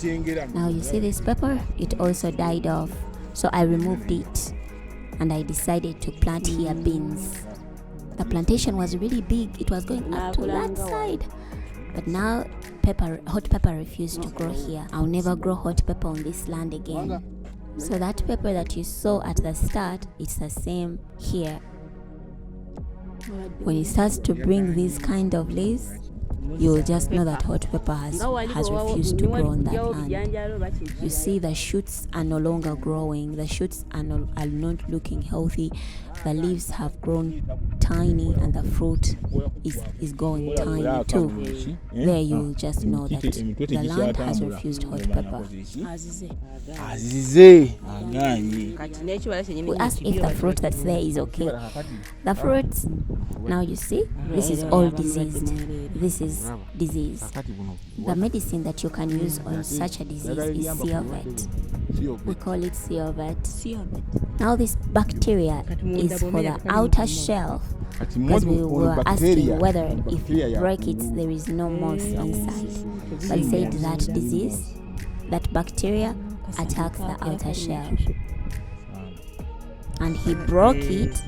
Now you see this pepper, it also died off, so I removed it and I decided to plant here beans. The plantation was really big, it was going up to that side, but now hot pepper refused to grow here. I'll never grow hot pepper on this land again. So that pepper that you saw at the start, it's the same here. When it starts to bring these kind of leaves, you will just know that hot pepper has refused to grow on that land. You see the shoots are no longer growing, the shoots are not looking healthy, the leaves have grown tiny and the fruit is going tiny too. There you will just know that the land has refused hot pepper. We asked if the fruit that's there is okay. The fruits, now you see, this is all diseased. This is disease. The medicine that you can use on such a disease is Ciovet. We call it Ciovet. Now this bacteria is for the outer shell, because we were asking whether if you break it there is no moss inside. But he said that disease, that bacteria attacks the outer shell. And he broke it,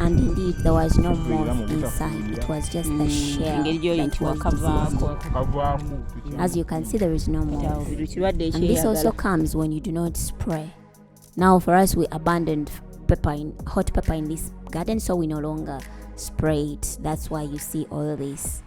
and indeed there was no moss inside, it was just the shell that was diseased. As you can see, there is no moss. And this also comes when you do not spray. Now for us, we abandoned hot pepper in this garden, so we no longer spray it. That's why you see all this.